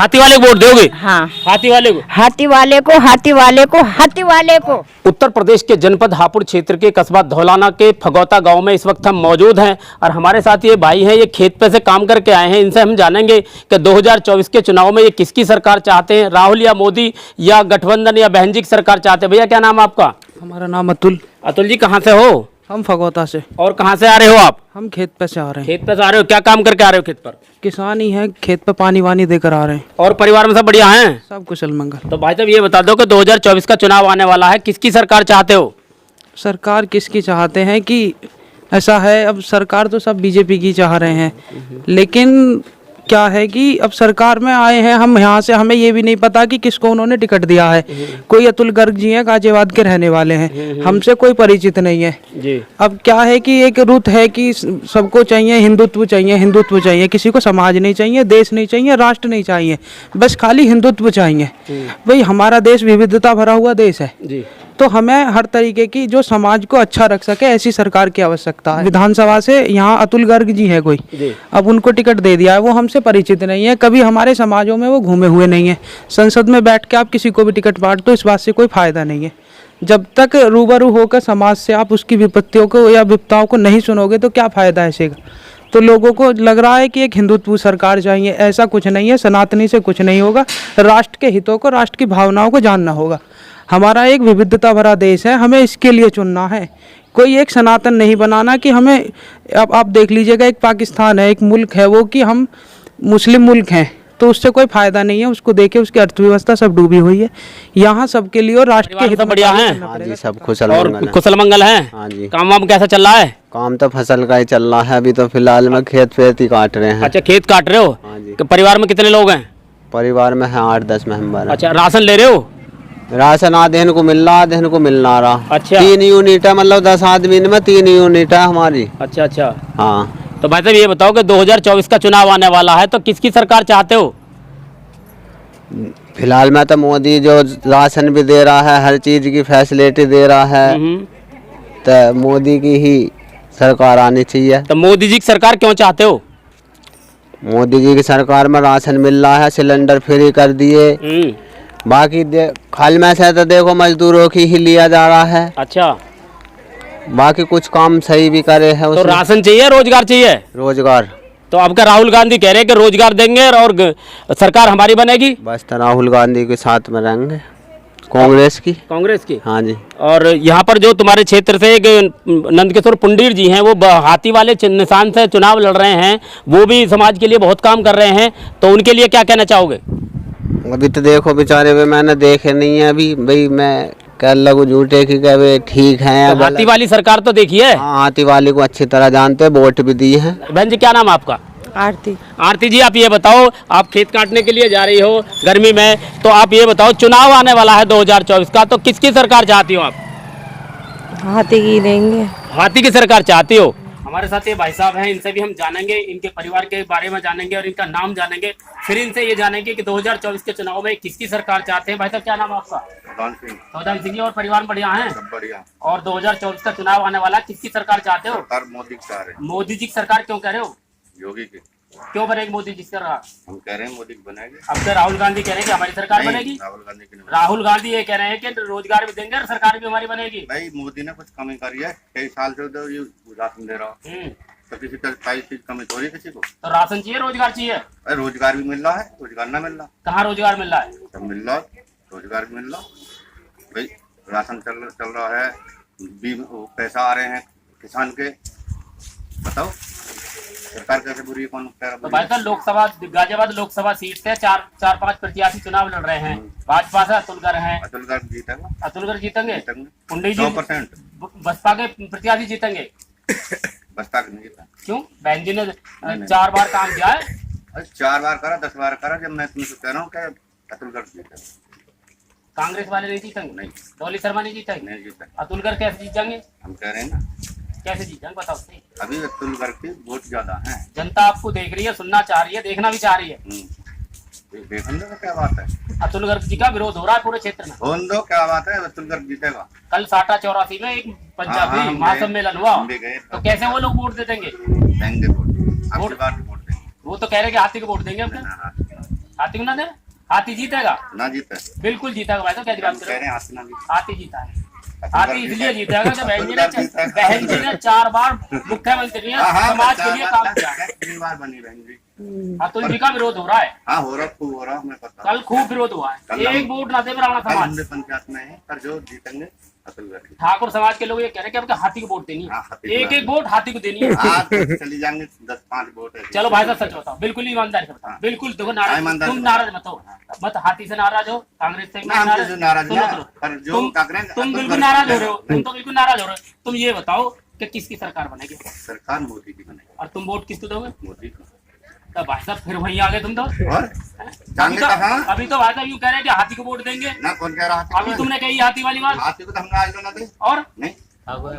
हाथी वाले को वोट दोगे? हाँ, हाथी वाले को। हाथी वाले को, हाथी वाले को, हाथी वाले को। उत्तर प्रदेश के जनपद हापुड़ क्षेत्र के कस्बा धौलाना के फगौता गांव में इस वक्त हम मौजूद हैं और हमारे साथ ये भाई हैं, ये खेत पे से काम करके आए हैं। इनसे हम जानेंगे कि 2024 के चुनाव में ये किसकी सरकार चाहते हैं, राहुल या मोदी या गठबंधन या बहन जी की सरकार चाहते हैं। भैया क्या नाम है आपका? हमारा नाम अतुल। अतुल जी कहाँ से हो? हम फगौता से। और कहाँ से आ रहे हो आप? हम खेत पे से आ रहे हैं। खेत पे से आ रहे हो, क्या काम करके आ रहे हो खेत पर? किसान ही हैं, खेत पे पानी वानी देकर आ रहे हैं। और परिवार में सब बढ़िया हैं? सब कुशल मंगल। तो भाई साहब ये बता दो कि 2024 का चुनाव आने वाला है, किसकी सरकार चाहते हो? सरकार किसकी चाहते हैं कि ऐसा है, अब सरकार तो सब बीजेपी की चाह रहे हैं, लेकिन क्या है कि अब सरकार में आए हैं हम यहाँ से, हमें ये भी नहीं पता कि किसको उन्होंने टिकट दिया है। कोई अतुल गर्ग जी हैं, गाजियाबाद के रहने वाले हैं, हमसे कोई परिचित नहीं है जी। अब क्या है कि एक रुत है कि सबको चाहिए हिंदुत्व, चाहिए हिंदुत्व चाहिए, किसी को समाज नहीं चाहिए, देश नहीं चाहिए, राष्ट्र नहीं चाहिए, बस खाली हिंदुत्व चाहिए। भाई हमारा देश विविधता भरा हुआ देश है जी। तो हमें हर तरीके की जो समाज को अच्छा रख सके ऐसी सरकार की आवश्यकता है। विधानसभा से यहाँ अतुल गर्ग जी है कोई, अब उनको टिकट दे दिया है, वो हमसे परिचित नहीं है, कभी हमारे समाजों में वो घूमे हुए नहीं है। संसद में बैठ के आप किसी को भी टिकट बांट तो इस बात से कोई फायदा नहीं है। जब तक रूबरू होकर समाज से आप उसकी विपत्तियों को या विपदाओं को नहीं सुनोगे तो क्या फायदा ऐसे का। तो लोगों को लग रहा है कि एक हिंदुत्व सरकार चाहिए, ऐसा कुछ नहीं है। सनातनी से कुछ नहीं होगा, राष्ट्र के हितों को, राष्ट्र की भावनाओं को जानना होगा। हमारा एक विविधता भरा देश है, हमें इसके लिए चुनना है, कोई एक सनातन नहीं बनाना कि हमें। अब आप देख लीजिएगा, एक पाकिस्तान है, एक मुल्क है वो कि हम मुस्लिम मुल्क हैं, तो उससे कोई फायदा नहीं है। उसको देखे उसकी अर्थव्यवस्था सब डूबी हुई है। यहाँ सबके लिए और राष्ट्र के हित में बढ़िया हैं? हाँ जी, सब कुशल और मंगल है। कुशल मंगल है? हाँ जी। काम वाम कैसा चल रहा है? काम तो फसल का ही चल रहा है, अभी तो फिलहाल में खेत फेत ही काट रहे हैं। अच्छा, खेत काट रहे हो? हाँ जी। कि परिवार में कितने लोग हैं? परिवार में है 8-10 मेंबर हैं। अच्छा, राशन ले रहे हो? राशन आधे इनको मिल रहा, आधे इनको मिल ना रहा। अच्छा। 3 यूनिट है, मतलब 10 आदमी में 3 यूनिट है हमारी। अच्छा अच्छा। हाँ, तो भाई साहब ये बताओ कि 2024 का चुनाव आने वाला है तो किसकी सरकार चाहते हो? फिलहाल में तो मोदी जो राशन भी दे रहा है, हर चीज की फैसिलिटी दे रहा है, तो मोदी की ही सरकार आनी चाहिए। तो मोदी जी की सरकार क्यों चाहते हो? मोदी जी की सरकार में राशन मिल रहा है, सिलेंडर फ्री कर दिए, बाकी खाल में से तो देखो मजदूरों की ही लिया जा रहा है। अच्छा, बाकी कुछ काम सही भी करे हैं तो उसने। राशन चाहिए, रोजगार चाहिए? रोजगार। तो आपका राहुल गांधी कह रहे हैं कि रोजगार देंगे और सरकार हमारी बनेगी। बस तो राहुल गांधी के साथ में रहेंगे, कांग्रेस की। कांग्रेस की? हाँ जी। और यहाँ पर जो तुम्हारे क्षेत्र से एक नंदकिशोर पुंडीर जी हैं, वो हाथी वाले निशान से चुनाव लड़ रहे हैं, वो भी समाज के लिए बहुत काम कर रहे हैं, तो उनके लिए क्या कहना चाहोगे? अभी तो देखो बेचारे वे मैंने देखे नहीं है अभी, भाई मैं कह लगू झूठे की कह वे ठीक है। तो हाथी वाली सरकार तो देखिए। हाँ, हाथी वाली को अच्छी तरह जानते, वोट भी दिए हैं। बहन जी क्या नाम है आपका? आरती। आरती जी आप ये बताओ, आप खेत काटने के लिए जा रही हो गर्मी में, तो आप ये बताओ चुनाव आने वाला है 2024 का, तो किसकी सरकार चाहती हो आप? हाथी की देंगे। हाथी की सरकार चाहती हो? हमारे साथ ये भाई साहब हैं, इनसे भी हम जानेंगे, इनके परिवार के बारे में जानेंगे और इनका नाम जानेंगे, फिर इनसे ये जानेंगे कि 2024 के चुनाव में किसकी सरकार चाहते हैं। भाई साहब क्या नाम है आपका? सौदान सिंह जी। और परिवार बढ़िया हैं? सब बढ़िया। और 2024 का चुनाव आने वाला, किसकी सरकार चाहते हो? सरकार मोदी की चाह रहे हैं। मोदी जी की सरकार क्यों कह रहे हो? योगी की। क्यों बनेगी मोदी जी की सरकार? हम कह रहे हैं मोदी की बनेगी। अब तो राहुल गांधी कह रहे हैं कि हमारी सरकार बनेगी। राहुल गांधी की नहीं। राहुल गांधी ये कह रहे हैं कि रोजगार भी देंगे और सरकार भी हमारी बनेगी। भाई मोदी ने कुछ कमी करी है, कई साल से तो ये राशन दे रहा हो, तो किसी का चीज कमी थोड़ी किसी को। तो राशन चाहिए, रोजगार चाहिए? अरे रोजगार भी मिल रहा है, रोजगार ना मिल रहा। कहाँ रोजगार मिल रहा है? सब मिल रहा, रोजगार भी मिल रहा। भाई राशन चल रहा है, पैसा आ रहे हैं किसान के, बताओ सरकार कैसे बुरी है, कौन कह रहा? तो भाई साहब लोकसभा गाजियाबाद लोकसभा सीट से 4-5 प्रत्याशी चुनाव लड़ रहे हैं, भाजपा से अतुल गर्ग हैं। अतुल गर्ग जीतेगा। अतुल गर्ग जीतेंगे? पुंडी जी 100%। बसपा के प्रत्याशी जीतेंगे? बसपा के नहीं जीता। क्यों? बहन जी ने 4 बार काम किया है। अरे 4 बार करा, 10 बार करा, जब मैं तुमसे कह रहा हूँ कि अतुल गर्ग जीतेगा। कांग्रेस वाले नहीं जीतेंगे? नहीं। डॉली शर्मा नहीं जीतेंगे? नहीं जीता। अतुल गर्ग कैसे जीत जाएंगे? हम कह रहे हैं ना, कैसे जीतेंगे बताओ सही। अभी अतुल गर्ग की वोट ज्यादा है। जनता आपको देख रही है, सुनना चाह रही है, देखना भी चाह रही है। देखने का क्या बात है, अतुल गर्ग जी का विरोध हो रहा है पूरे क्षेत्र में। होने दो, क्या बात है, अतुल गर्ग जीतेगा। कल 84 में एक पंजाबी महासम्मेलन हुआ, हम भी गए, तो कैसे वो लोग वोट दे देंगे? देंगे वोट, आपकी बात वोट देंगे। वो तो कह रहे कि हाथी को वोट देंगे हम। हाथी को ना दे, हाथी जीतेगा, ना जीते, बिल्कुल जीतेगा भाई साहब, क्या बात कह कर रहे रहे हैं हो? हाथी ना जीते। हाथी जीता है, हाथी इसलिए जीतेगा कि बहन जी ने 4 बार मुख्यमंत्री हैं, समाज के लिए काम किया है। कितनी बार बनी बहन जी? अतुल जी का विरोध हो रहा है, हाँ हो रहा, खूब हो रहा, हमें पता। कल खूब विरोध हुआ है, एक वोट ना दे ब्राह्मण कल समाज। हमने पंचायत में है, पर जो जीतेंगे अतुल गर्ग। ठाकुर समाज के लोग ये कह रहे हैं कि आपके हाथी को वोट देनी हाँ, है, हाथी को एक एक वोट हाथी को देनी है। हाँ तो चली जाएंगे 10-5 वोट है। चलो भाई साहब सच बताओ, बिल्कुल ईमानदारी से बताओ, बिल्कुल देखो नाराज, ईमानदारी तुम से नाराज मत हो, मत हाथी से नाराज हो, कांग्रेस से ना, हम नाराज, किसी नाराज सुनो, नहीं, सुनो, पर जो तुम क्या करेंगे, तुम अतुल बिल्कुल गर्ग नाराज हो को रहे हो, देना। तुम तो बिल्कुल नाराज हो रहे हो। तुम ये बताओ कि किसकी सरकार बनेगी सरकार मोदी की बनेगी, और तुम वोट किसको दोगे? मोदी को। तो भाई साहब फिर वहीं आ गए तुम तो। और अभी जाएंगे तो कहाँ? अभी तो भाई साहब यूं कह रहे हैं कि हाथी को वोट देंगे, ना कौन कह रहा हाथी अभी को? तुमने कही हाथी वाली बात। हाथी को तो हमने आज ना दे, और नहीं ठाकुर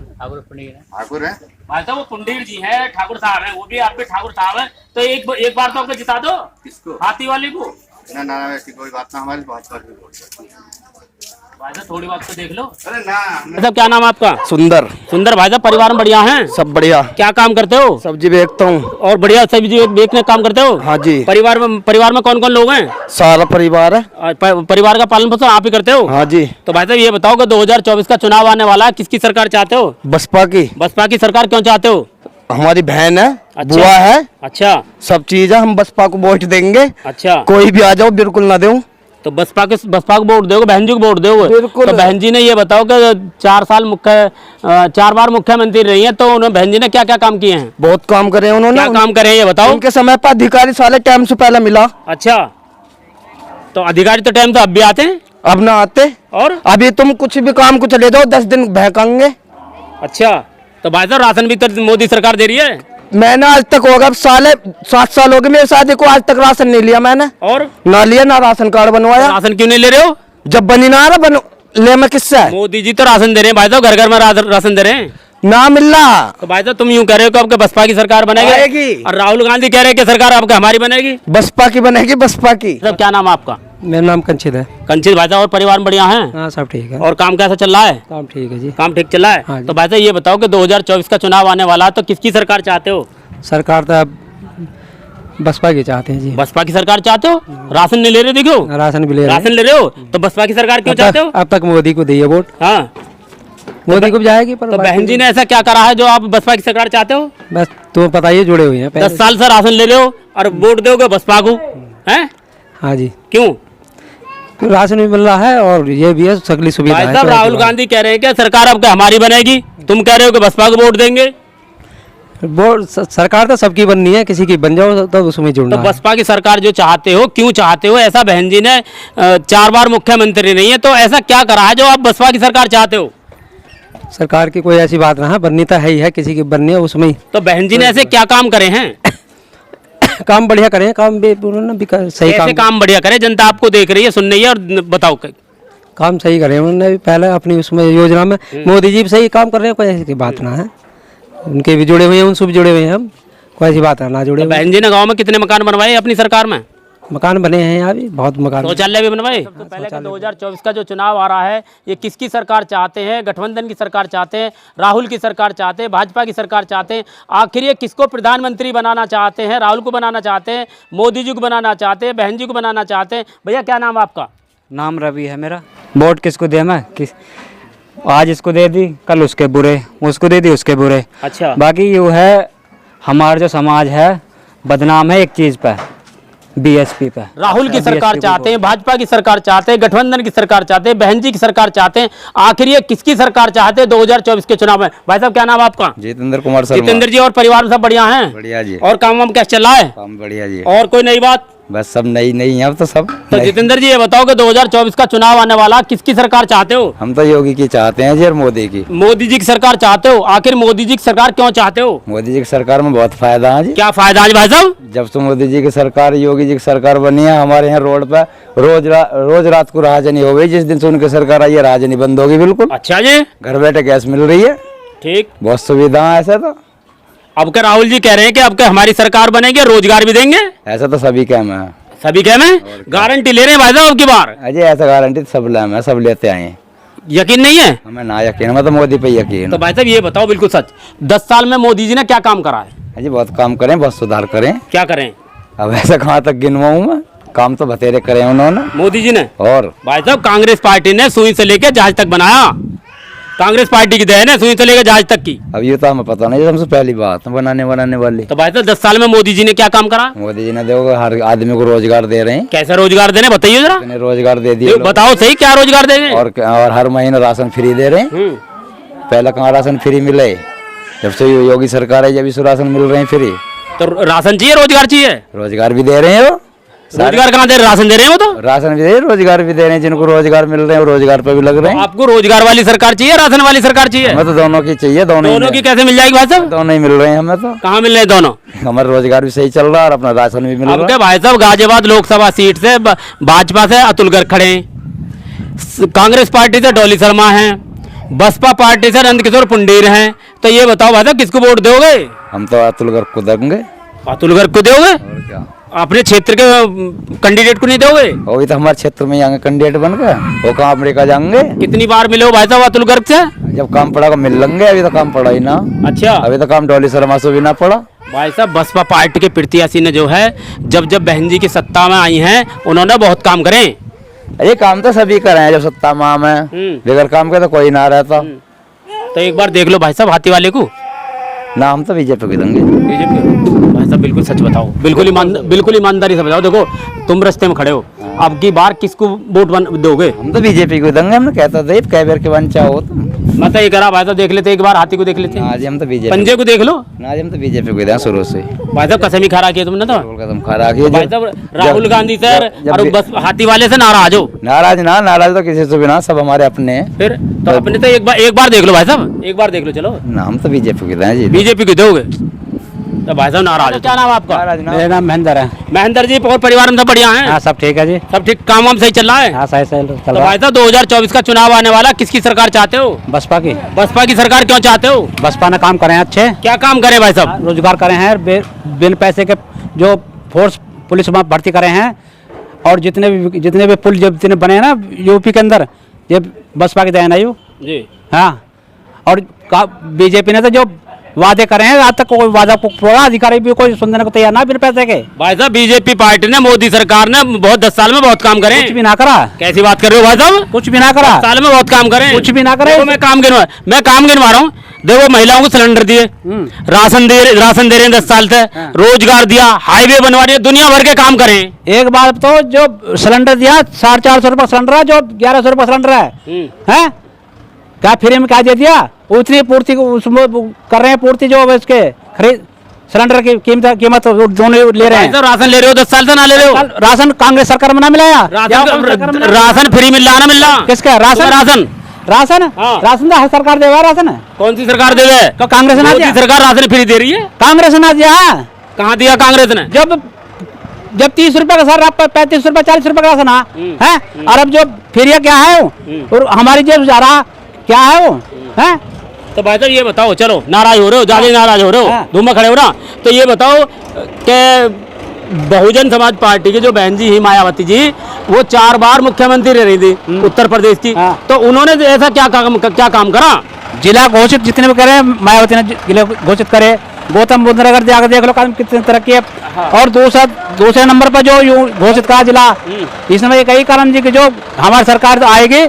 ठाकुर है। भाई साहब वो पुंडीर जी हैं, ठाकुर साहब हैं, वो भी आप भी ठाकुर साहब हैं, तो एक बार तो आपको जिता दो किसको? हाथी वाले को। ना ना ऐसी कोई बात ना, हमारी बहुत बार भी बोल। भाई साहब थोड़ी बात तो देख लो। अरे ना हमने साहब क्या नाम है आपका? सुंदर। सुंदर भाई साहब, परिवार में बढ़िया हैं? सब बढ़िया। क्या काम करते हो? सब्जी बेचता हूँ। और बढ़िया सब्जी बेचने का काम करते हो? हाँ जी। परिवार में कौन कौन लोग हैं? सारा परिवार है। परिवार का पालन पोषण आप ही करते हो? हाँ जी। तो भाई साहब ये बताओ कि 2024 का चुनाव आने वाला है, किसकी सरकार चाहते हो? बसपा की। बसपा की सरकार क्यों चाहते हो? हमारी बहन है, अच्छा। बुआ है, अच्छा सब चीज है, हम बसपा को वोट देंगे। अच्छा, कोई भी आ जाओ, बिल्कुल ना दूं। तो बसपा को वोट दोगे, बहन जी को वोट दोगे? बिल्कुल। तो बहन जी ने ये बताओ कि 4 बार मुख्यमंत्री रही हैं, तो उन्होंने बहन जी ने क्या क्या काम किए हैं? बहुत काम करे हैं उन्होंने। क्या काम करे हैं ये बताओ? उनके समय पर अधिकारी साले टाइम से पहले मिला। अच्छा, तो अधिकारी तो टाइम तो अब भी आते हैं अब ना आते। और अभी तुम कुछ भी काम को चले जाओ, 10 दिन बहकाएंगे। अच्छा, तो भाई साहब राशन भी तो मोदी सरकार दे रही है। मैंने आज तक होगा साले 7 साल हो गए मेरी शादी को, आज तक राशन नहीं लिया मैंने। और ना लिया, ना राशन कार्ड बनवाया। राशन क्यों नहीं ले रहे हो? जब बनी ना रहा बन ले, मैं किससे? मोदी जी तो राशन दे रहे हैं भाई साहब, घर घर में राशन दे रहे हैं। ना मिल रहा। तो भाई साहब तुम यूं कह रहे हो कि आपके बसपा की सरकार आएगी। बनेगी, और राहुल गांधी कह रहे हैं कि सरकार आपके हमारी बनेगी। बसपा की बनेगी, बसपा की। साहब क्या नाम है आपका? मेरा नाम कंचित है। कंचित भाई साहब, और परिवार में बढ़िया हैं? हाँ सब ठीक है, और काम कैसा चल रहा है? काम ठीक है जी। काम ठीक चल रहा हाँ है। जी। तो भाई साहब ये बताओ कि 2024 का चुनाव आने वाला है, तो किसकी सरकार चाहते हो? सरकार तो अब बसपा की चाहते हैं जी। बसपा की सरकार चाहते हो? राशन नहीं ले रहे, देखो राशन भी ले रहे हैं। राशन ले रहे हो, तो बसपा की सरकार क्यों चाहते हो? अब तक मोदी को दिए वोट, हाँ, मोदी को भी जाएगी। पर तो बहन जी ने ऐसा क्या करा है जो आप बसपा की सरकार चाहते हो? बस तुम्हें पता ही है, जुड़े हुए हैं 10 पहले। साल से राशन ले रहे हो और वोट दोगे बसपा को, हैं? हाँ जी, क्यों? राशन भी मिल रहा है और ये भी है, सगली सुविधा भाई है। साहब राहुल गांधी कह रहे हैं कि सरकार आपके हमारी बनेगी, तुम कह रहे हो कि बसपा को वोट देंगे। वोट सरकार तो सबकी बननी है, किसी की बन जाओ तो उसमें तो जुड़ना है। बसपा की सरकार जो चाहते हो, क्यों चाहते हो ऐसा? बहन जी ने 4 बार मुख्यमंत्री नहीं है, तो ऐसा क्या करा है जो आप बसपा की सरकार चाहते हो? सरकार की कोई ऐसी बात ना है, बननी तो है ही है, किसी की बननी है उसमें ही। तो बहन जी ने ऐसे क्या काम करे हैं? काम बढ़िया करें, काम भी उन्होंने भी सही ऐसे काम बढ़िया करे, जनता आपको देख रही है, सुन रही है, और बताओ काम सही करे उन्होंने भी पहले अपनी उसमें योजना में। मोदी जी भी सही काम कर रहे हैं, कोई ऐसी बात ना है। उनके भी जुड़े हुए हैं, उनसे भी जुड़े हुए हैं हम, कोई ऐसी बात है ना जुड़े तो हुए। बहन जी ने गांव में कितने मकान बनवाए अपनी सरकार में? मकान बने हैं यहाँ भी, बहुत मकान। शौचालय भी बनवाए। तो पहले का 2024 का जो चुनाव आ रहा है, ये किसकी सरकार चाहते हैं? गठबंधन की सरकार चाहते हैं, राहुल की सरकार चाहते हैं, भाजपा की सरकार चाहते हैं? आखिर ये किसको प्रधानमंत्री बनाना चाहते हैं? राहुल को बनाना चाहते हैं, मोदी जी को बनाना चाहते हैं, बहन जी को बनाना चाहते हैं? भैया क्या नाम है आपका? नाम रवि है मेरा। वोट किसको दे मैं? आज इसको दे दी, कल उसके बुरे, उसको दे दी उसके बुरे। अच्छा, बाकी ये है, हमारा जो समाज है बदनाम है एक चीज़ पे, बीएसपी पे। राहुल की सरकार चाहते हैं, भाजपा की सरकार चाहते हैं, गठबंधन की सरकार चाहते हैं, बहन जी की सरकार चाहते हैं। आखिर ये किसकी सरकार चाहते हैं 2024 के चुनाव में? भाई साहब क्या नाम है आपका? जितेंद्र कुमार शर्मा। जितेंद्र जी, और परिवार में सब बढ़िया हैं? बढ़िया जी। और काम वाम कैसे चल रहा है? काम बढ़िया जी। और कोई नई बात? बस सब नई नई है अब तो सब। तो जितेंद्र जी ये बताओ कि 2024 का चुनाव आने वाला, किसकी सरकार चाहते हो? हम तो योगी की चाहते हैं जी, और मोदी की। मोदी जी की सरकार चाहते हो? आखिर मोदी जी की सरकार क्यों चाहते हो? मोदी जी की सरकार में बहुत फायदा है जी। क्या फायदा है भाई साहब? जब से मोदी जी की सरकार, योगी जी की सरकार बनी है, हमारे यहाँ रोड पे रोज रात को राजनी हो गई। जिस दिन से उनकी सरकार आई है, राजनी बंद होगी बिल्कुल। अच्छा जी, घर बैठे गैस मिल रही है, ठीक। बहुत सुविधा है। ऐसा तो अब के राहुल जी कह रहे हैं कि अब के हमारी सरकार बनेगी, रोजगार भी देंगे। ऐसा तो सभी काम है, सभी कह में गारंटी ले रहे हैं भाई साहब अब की बार। अजय ऐसा गारंटी तो सब लाम है, सब लेते आए हैं। यकीन नहीं है? हमें ना यकीन, मैं तो मोदी पे यकीन। तो भाई साहब ये बताओ बिल्कुल सच, 10 साल में मोदी जी ने क्या काम करा है? अजय बहुत काम करें, बहुत सुधार करें। क्या करें? अब ऐसा कहाँ तक गिनवाऊं मैं? काम तो बतेरे करे उन्होंने मोदी जी ने। और भाई साहब कांग्रेस पार्टी ने सुई से लेकर जहाज तक बनाया, कांग्रेस पार्टी की देन है सुई से लेकर जहाज तक की। अब ये तो हमें पता नहीं, हमसे पहली बात बनाने वाली। तो भाई साहब 10 साल में मोदी जी ने क्या काम करा? मोदी जी ने देखो हर आदमी को रोजगार दे रहे हैं। कैसे रोजगार देने बताइए जरा, इतने रोजगार दे दिए लोग। बताओ सही क्या रोजगार देंगे? और हर महीने राशन फ्री दे रहे हैं। पहले कहाँ राशन फ्री मिले, जब से योगी सरकार है जब से राशन मिल रहे हैं फ्री। तो राशन चाहिए रोजगार चाहिए? रोजगार भी दे रहे हैं वो, रोजगार कहाँ दे रहे? राशन दे रहे हैं वो तो। राशन भी दे रहे हैं, रोजगार भी दे रहे हैं। जिनको रोजगार मिल रहे हैं वो रोजगार पे भी लग रहे हैं। आपको रोजगार वाली सरकार चाहिए, राशन वाली सरकार चाहिए? हमें तो दोनों की चाहिए। दोनों की कैसे मिल जाएगी भाई साहब? दोनों ही मिल रहे हैं हमें तो। कहाँ मिल रहे हैं दोनों? हमारा रोजगार भी सही चल रहा है और अपना राशन भी मिल रहा अब है। क्या भाई साहब गाजियाबाद लोकसभा सीट से भाजपा से अतुल गर्ग खड़े हैं, कांग्रेस पार्टी से डॉली शर्मा हैं, बसपा पार्टी से नंदकिशोर पुंडीर हैं। तो ये बताओ भाई साहब किसको वोट दोगे? हम तो अतुल गर्ग को देंगे। अतुल गर्ग को दोगे? और क्या, अपने क्षेत्र के कैंडिडेट को नहीं दोगे? वो भी तो हमारे क्षेत्र में यहाँ कैंडिडेट बन गए, वो कहाँ अमेरिका जाएंगे। कितनी बार मिले हो भाई साहब अतुल गर्ग से? जब काम पड़ा को मिल लेंगे, अभी तो काम पड़ा ही ना। अच्छा, अभी तो काम डॉली शर्मा से भी ना पड़ा। भाई साहब बसपा पार्टी के प्रत्याशी ने जो है जब बहन जी की सत्ता में आई हैं उन्होंने बहुत काम करे। ये काम तो सभी कर रहे हैं जब सत्ता में है, बगैर काम के तो कोई ना रहता। तो एक बार देख लो भाई साहब हाथी वाले को। ना हम तो बीजेपी को देंगे। बीजेपी भाई साहब बिल्कुल सच बताओ, बिल्कुल ईमानदारी से बताओ। देखो तुम रास्ते में खड़े हो, अब की बार किसको वोट दोगे? हम तो बीजेपी को देंगे। हमने कहता था कै बेर के बन चाहो तो मैं तो ये करा भाई साहब देख लेते एक बार, हाथी को देख लेते, आज हम तो बीजेपी, पंजे को देख लो। आज हम तो बीजेपी को दें शुरू से। भाई साहब कसम ही खा रखी है तुमने तो। कसम खा रखी है। भाई साहब राहुल गांधी सर और बस हाथी वाले से नाराज हो? नाराज तो किसी से भी ना, सब हमारे अपने हैं। फिर तो अपने तो एक बार देख लो भाई साहब, एक बार देख लो। चलो ना हम तो बीजेपी को दें जी। बीजेपी को दोगे तो भाई साहब नाराज हो। क्या नाम आपका? मेरा नाम महेंद्र है। महेंद्र जी, और परिवार में सब बढ़िया हैं? हाँ सब ठीक है जी, सब ठीक, काम वाम सही चल रहा है? हाँ सही चल तो रहा है। भाई साहब 2024 का चुनाव आने वाला, किसकी सरकार चाहते हो? बसपा की। बसपा की सरकार क्यों चाहते हो? बसपा ने काम करे हैं अच्छे, क्या काम करे भाई साहब? रोजगार करे हैं, बिन पैसे के जो फोर्स पुलिस में भर्ती करे हैं, और जितने भी पुल जितने बने हैं ना यूपी के अंदर, ये बसपा की देन है यू जी। हाँ, और बीजेपी ने तो जो वादे करे हैं आज तक कोई वादा को पूरा अधिकारी भी कोई सुनने को तैयार ना बिन पैसे के। भाई साहब बीजेपी पार्टी ने, मोदी सरकार ने बहुत 10 साल में बहुत काम करे। कुछ भी ना करा। कैसी बात कर रहे हो भाई साहब? कुछ भी ना करा। 10 साल में बहुत काम करे। कुछ भी ना करे। मैं काम गिनवा रहा हूँ। देखो महिलाओं को सिलेंडर दिए, राशन दे रहे हैं 10 साल से, रोजगार दिया, हाईवे बनवा दिए, दुनिया भर के काम करें। एक बार तो जो सिलेंडर दिया 450 रुपये सिलेंडर है, जो 1100 रुपये सिलेंडर है क्या फ्री में क्या दे दिया? उतनी पूर्ति उसमें कर रहे हैं, पूर्ति जो इसके खरीद सिलेंडर की कीमत दोनों ले रहे हैं। राशन ले रहे हो 10 साल से, ना ले रहे हो? राशन कांग्रेस सरकार में ना मिला यार। राशन फ्री मिल रहा ना मिल रहा? किसका राशन? राशन तो हर सरकार दे रहा है। राशन कौन सी सरकार दे रही है? तो कांग्रेस ने दिया। सरकार राशन फ्री दे रही है? कांग्रेस ने दिया। कहाँ दिया कांग्रेस ने? जब 30 रुपए का सर 35 रुपए 40 रुपए का राशन है, और अब जो फ्री क्या है और हमारी जेब जा रहा क्या है वो है? तो भाई साहब ये बताओ, चलो नाराज हो रहे हो, ज्यादा नाराज हो रहे हो, धूम में खड़े हो ना, तो ये बताओ कि बहुजन समाज पार्टी की जो बहन जी ही मायावती जी, वो 4 बार मुख्यमंत्री रह रही थी उत्तर प्रदेश की, तो उन्होंने ऐसा क्या काम करा? जिला घोषित जितने भी करे मायावती ने जिला घोषित करे। गौतम बुद्ध नगर जाकर देख लो कितनी तरक्की है। और दूसरे नंबर पर जो घोषित करा जिला, इसमें एक ही कारण जी की जो हमारी सरकार आएगी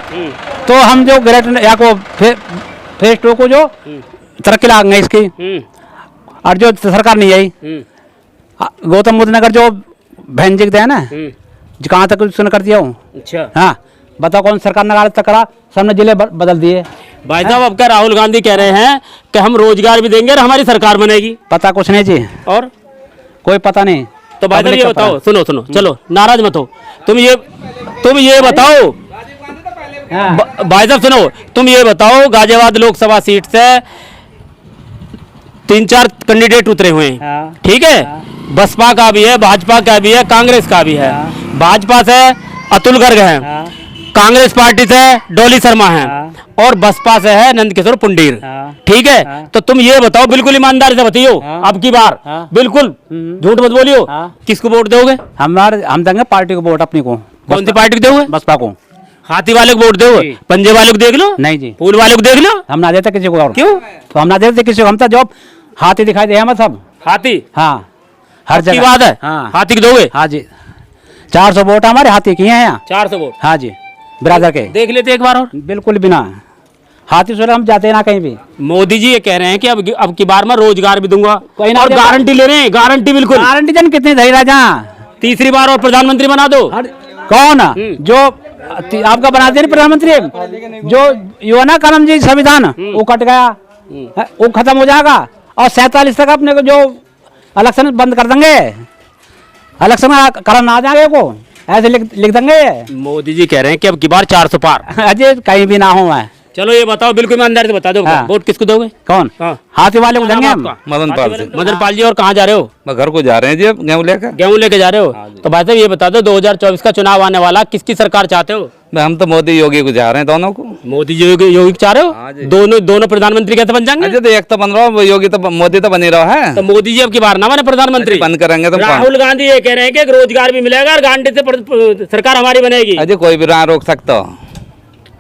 तो हम जो ग्रेट या को फेज 2 को जो तरक्की लाएंगे इसकी, और जो सरकार नहीं आई गौतम बुद्ध नगर जो बहन जी है ना, कहाँ तक सुन कर दिया हूँ। अच्छा हाँ, बताओ कौन सरकार ने तक करा? सबने जिले बदल दिए। भाई साहब अब क्या राहुल गांधी कह रहे हैं कि हम रोजगार भी देंगे और हमारी सरकार बनेगी? पता कुछ नहीं जी, और कोई पता नहीं। तो भाई साहब ये बताओ, सुनो चलो नाराज मत हो, तुम ये बताओ भाई साहब सुनो, तुम ये बताओ गाजियाबाद लोकसभा सीट से 3-4 कैंडिडेट उतरे हुए हैं, ठीक है? बसपा का भी है, भाजपा का भी है, कांग्रेस का भी है। भाजपा से अतुल गर्ग है, कांग्रेस पार्टी से डॉली शर्मा है, और बसपा से है नंदकिशोर पुंडीर, ठीक है? तो तुम ये बताओ, बिल्कुल ईमानदारी से बताइयो, अब की बार बिल्कुल झूठ मत बोलियो, किसको वोट दोगे? हम देंगे पार्टी को वोट, अपनी को। कौन सी पार्टी को दोगे? बसपा को। हाथी वाले को वोट दोगे? पंजे वाले को देख लो? नहीं जी। फूल वाले को देख लो? हम ना देते किसी को। और क्यों? तो हम ना देते किसी को, हम तो जॉब हाथी दिखाई दे हमें सब। हाथी? हाँ, हर जगह बात है। हाँ। हाथी को दोगे? हाँ जी। 400 वोट हमारे हाथी की हैं यहाँ। 400 वोट। हाँ जी, बिरादर के। देख लेते एक बार और। बिल्कुल भी ना, हाथी से हम जाते ना कहीं भी। मोदी जी ये कह रहे हैं कि अब की बार मैं रोजगार भी दूंगा, कोई ना और देगा। गारंटी ले रहे हैं, गारंटी बिल्कुल। गारंटी जन कितनी धरी राजा, तीसरी बार और प्रधानमंत्री बना दो। कौन जो आपका बनाते नहीं प्रधानमंत्री, जो यो है ना कलम जी संविधान, वो कट गया, वो खत्म हो जाएगा। और 47 तक अपने को जो इलेक्शन बंद कर देंगे, इलेक्शन करना आ जाएंगे को, ऐसे लिख देंगे। मोदी जी कह रहे हैं कि अब की बार 400 पार। अजय कहीं भी ना हो मैं। चलो ये बताओ, बिल्कुल ईमानदारी से बता दो, हाँ। वोट किसको दोगे? कौन? हाँ। हाथी वाले को देंगे हम। मदन पाल से। मदन पाल जी, और कहाँ जा रहे हो? घर को जा रहे हैं जी, अब गेहूँ लेकर। गेहूं लेके जा रहे हो? तो भाई साहब ये बता दो, 2024 का चुनाव आने वाला, किसकी सरकार चाहते हो? हम तो मोदी योगी को जा रहे हैं, दोनों को। मोदी जी योगी चाह रहे हाँ हो? जी। दोनों प्रधानमंत्री कैसे बन जाएंगे? अजय तो एक तो बन रहा है, योगी तो मोदी तो बन ही रहा है। तो मोदी जी अब की बार ना बने प्रधानमंत्री। बंद करेंगे तो राहुल गांधी ये कह रहे हैं कि रोजगार भी मिलेगा और गांधी से सरकार हमारी बनेगी। अजय कोई भी राह रोक सकता,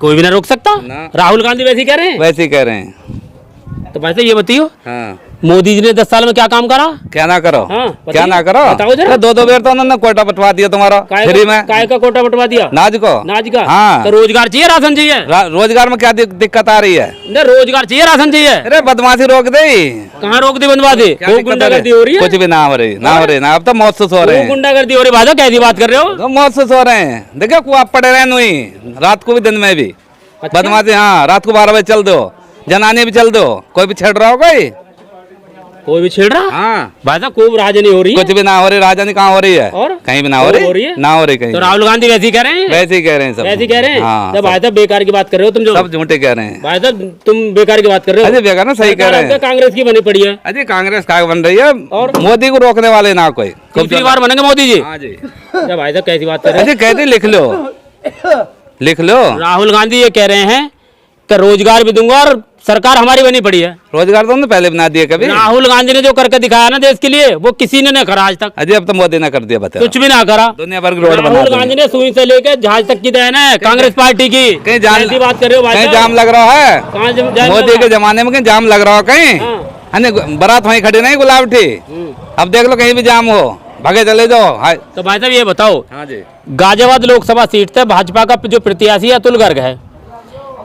कोई भी ना रोक सकता। ना। राहुल गांधी वैसे ही कह रहे हैं। वैसे ही कह रहे हैं। तो भाई साहब ये बताइयो, हाँ। मोदी जी ने 10 साल में क्या काम करा? क्या ना करो, हाँ, क्या ना करो, बताओ जरा। 2-2 बेर तो उन्होंने कोटा बंटवा दिया तुम्हारा फ्री में। काय का कोटा बंटवा दिया? नाज को। नाज का? हाँ। तो रोजगार चाहिए, राशन चाहिए? रोजगार में क्या दिक्कत आ रही है? नहीं, रोजगार चाहिए, राशन चाहिए। अरे बदमाशी रोक दे। कहाँ रोक दी, बंदवा दी? क्या वो दिक्कत गुंडागर्दी हो रही है? कुछ भी ना हो रही, ना हो रही ना। अब तो महसूस हो रहे वो हैं, गुंडागर्दी हो रही। भाई साहब कैसी बात कर रहे हो? तो महसूस हो रहे हैं। देखो को आप पड़े रहे नुई, रात को भी दिन में भी बदमाशी। हाँ, रात को 12 बजे चल दो, जनाने भी चल दो, कोई भी छेड़ रहा हो कोई भी छेड़ रहा? हाँ। भाई साहब खूब राजनी हो रही है। कुछ भी ना हो रही, राजधानी कहाँ हो रही है? और कहीं भी ना हो रही है? ना हो रही कहीं। तो राहुल गांधी वैसे ही कह रहे हैं? वैसे ही कह रहे हैं सब, वैसे ही कह रहे हैं। हाँ, तो भाई साहब बेकार की बात कर रहे हो तुम, जो सब झूठे कह रहे हैं। भाई साहब तुम बेकार की बात कर रहे हो। अजय बेकार ना, सही कह रहे हैं। कांग्रेस की बनी पड़ी है। अजय कांग्रेस का बन रही है, और मोदी को रोकने वाले ना कोई। तीसरी बार बनेंगे मोदी जी? हाँ जी। क्या भाई साहब कैसी बात कर रहे अजय कहते लिख लो, लिख लो। राहुल गांधी ये कह रहे हैं कि रोजगार भी दूंगा और सरकार हमारी बनी पड़ी है। रोजगार तो हमने पहले बना दिया कभी। राहुल गांधी ने जो करके दिखाया ना देश के लिए, वो किसी ने नहीं करा आज तक। अजय अब तो मोदी ने कर दिया, बता कुछ भी ना करा। दुनिया भर की रोड बना राहुल दी। गांधी ने सुई से लेकर जहाज तक की देन है कांग्रेस पार्टी की। कहीं जाम, ऐसी बात कर रहे हो भाई कहीं साहब? जाम लग रहा है? कहाँ जाम मोदी लग के रहा? जमाने में कहीं जाम लग रहा हो कहीं? हाँ। बारात वहीं खड़ी नहीं गुलाबटी, अब देख लो कहीं भी जाम हो, भागे चले जाओ। हाय। तो भाई साहब ये बताओ, हाँ जी। गाजियाबाद लोकसभा सीट से भाजपा का जो प्रत्याशी है अतुल गर्ग है,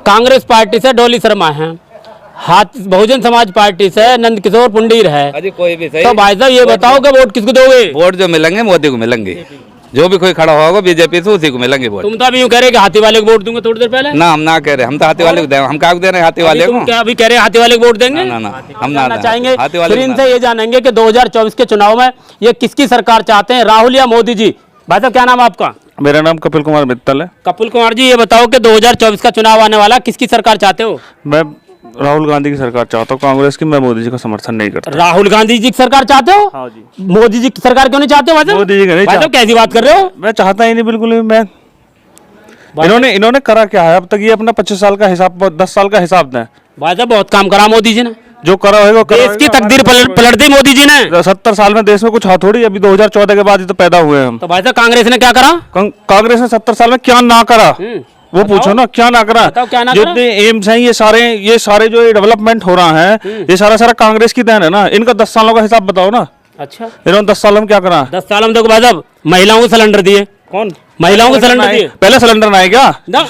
कांग्रेस पार्टी से डॉली शर्मा है, बहुजन समाज पार्टी से नंदकिशोर पुंडीर है। अजय कोई भी सही। तो भाई साहब ये बताओ कि वोट किसको दोगे? वोट जो मिलेंगे मोदी को मिलेंगे, जो भी कोई खड़ा होगा बीजेपी से उसी को मिलेंगे वोट। तुम तो अभी यूं कह रहे कि हाथी वाले को वोट दूंगा थोड़ी देर पहले। ना हम ना कह रहे, हम तो हाथी वाले को दे, हम क्या दे रहे हैं हाथी वाले तुम को? क्या अभी कह रहे हैं हाथी वाले को वोट देंगे? ना ना हम ना चाहेंगे। हाथी वाले फिर को इनसे ये जानेंगे कि 2024 के चुनाव में ये किसकी सरकार चाहते हैं, राहुल या मोदी जी? भाई साहब क्या नाम है आपका? मेरा नाम कपिल कुमार मित्तल है। कपिल कुमार जी, ये बताओ कि 2024 का चुनाव आने वाला, किसकी सरकार चाहते हो? मैं राहुल गांधी की सरकार चाहता हूँ, कांग्रेस की। मैं मोदी जी का समर्थन नहीं करता। राहुल गांधी जी की सरकार चाहते हो? हाँ जी। मोदी जी की सरकार क्यों नहीं चाहते हो भाई साहब? मोदी जी का नहीं भाई साहब चाहता। कैसी बात कर रहे हो? मैं चाहता ही नहीं बिल्कुल भी। मैं इन्होंने करा क्या है अब तक? ये अपना 25 साल का हिसाब, 10 साल का हिसाब दें। भाई साहब बहुत काम करा मोदी जी ने, जो करा होगा देश की तकदीर पलट दी मोदी जी ने। 70 साल में देश में कुछ हथौड़ी, अभी 2014 के बाद ही तो पैदा हुए हम। तो भाई साहब कांग्रेस ने क्या करा? कांग्रेस ने 70 साल में क्या ना करा, वो पूछो ना, क्या ना करा? बताओ क्या ना जो करा? इतने एम्स हैं, ये सारे जो डेवलपमेंट हो रहा है, ये सारा कांग्रेस की देन है ना। इनका 10 सालों का हिसाब बताओ ना। अच्छा, इन्होंने 10 सालों में क्या करा? 10 साल में देखो भाई साहब, महिलाओं को सिलेंडर दिए। कौन? महिलाओं को सिलेंडर दिए। पहले सिलेंडर ना है क्या? ना,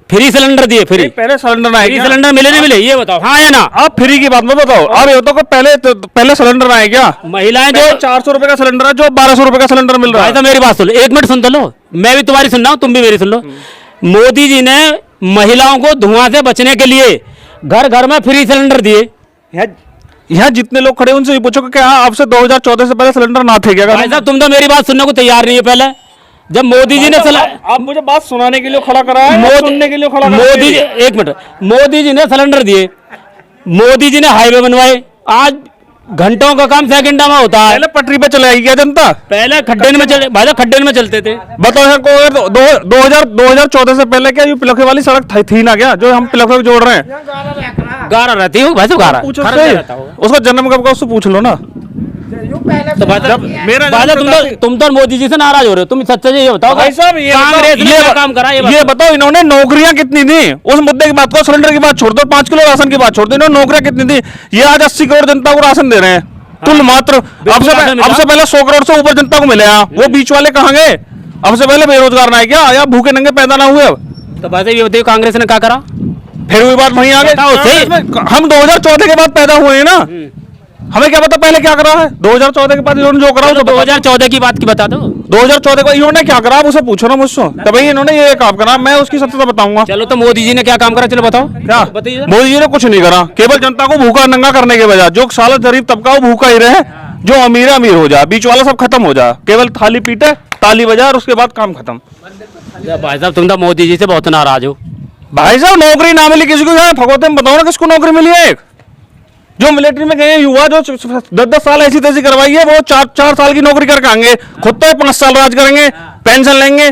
फ्री सिलेंडर दिए। फ्री पहले सिलेंडर ना है फ्री क्या? सिलेंडर मिले नहीं मिले, ये बताओ। हाँ या ना? आप फ्री की बात मत बताओ। आप ये बताओ कि पहले सिलेंडर ना है क्या? महिलाएं जो 400 रुपए का सिलेंडर है, जो 1200 रुपए का सिलेंडर मिल रहा भाई है। साहब मेरी बात सुन लो, 1 मिनट सुन तो लो, मैं भी तुम्हारी सुन रहा हूँ, तुम भी मेरी सुन लो। मोदी जी ने महिलाओं को धुआं से बचने के लिए घर घर में फ्री सिलेंडर दिए। यहाँ जितने लोग खड़े हैं उनसे ये पूछो कि क्या आपसे 2014 से पहले सिलेंडर ना थे क्या? भाई साहब तुम तो मेरी बात सुनने को तैयार नहीं है। पहले जब मोदी जी ने आप मुझे बात सुनाने के लिए खड़ा करा है, सुनने के लिए खड़ा करा है? मोदी जी, 1 मिनट, मोदी जी ने सिलेंडर दिए, मोदी जी ने हाईवे बनवाए। आज घंटों का काम सेकंडों में होता है। पहले पटरी पे चले आई क्या जनता? पहले खड्डे में चले भाई साहब, खड्डे में चलते थे। बताओ यहाँ को 2014 से पहले क्या ये पिलखे वाली सड़क थी ना क्या, जो हम पिलखे को जोड़ रहे हैं? गारा रहती हो भाई साहब, गारा पूछो खर्च उससे, रहता होगा। उसका जन्म कब का उससे पूछ लो ना। तो भाई साहब तुम तो मोदी जी से नाराज हो रहे हो। तुम सच सच ये बताओ भाई साहब, कांग्रेस ने क्या काम करा, ये बताओ इन्होंने नौकरियां कितनी दी? उस मुद्दे की बात को, सिलेंडर की बात छोड़ दो, 5 किलो राशन की बात छोड़ दो, इन्होंने नौकरियां कितनी दी? ये आज 80 करोड़ जनता को राशन दे रहे हैं तुल मात्र। अब से पहले 100 करोड़ से ऊपर जनता को मिले हैं, वो बीच वाले कहाँ गए? अब से पहले बेरोजगार ना है क्या, या भूखे नंगे पैदा ना हुए? अब तो वैसे ये बताइए कांग्रेस ने क्या करा? फिर वही बात वहीं आ गई। हम 2014 के बाद पैदा हुए हैं ना, हमें क्या पता पहले क्या करा है। 2014 के बाद इन्होंने जो करा तो 2014 की बात की बता दो। 2014 को इन्होंने क्या करा, उसे पूछो ना मुझसे। तभी इन्होंने ये काम करा, मैं उसकी सत्यता बताऊंगा। चलो तो मोदी जी ने क्या काम करा, चलो बताओ। क्या बताइए। मोदी जी ने कुछ नहीं करा, केवल जनता को भूखा नंगा करने के बजाय जो साला गरीब तबका वो भूखा ही रहे, जो अमीर अमीर हो जाए, बीच वाला सब खत्म हो जाए, केवल थाली पीटे, ताली बजाए और उसके बाद काम खत्म। भाई साहब तुम तो मोदी जी से बहुत नाराज हो। भाई साहब नौकरी ना मिली किसी को, भगवती में बताओ ना किसको नौकरी मिली है? एक जो मिलिट्री में गए युवा जो 10-10 साल ऐसी तैसी करवाई है, वो 4 साल की नौकरी करके आएंगे, खुद तो 5 साल राज करेंगे, पेंशन लेंगे।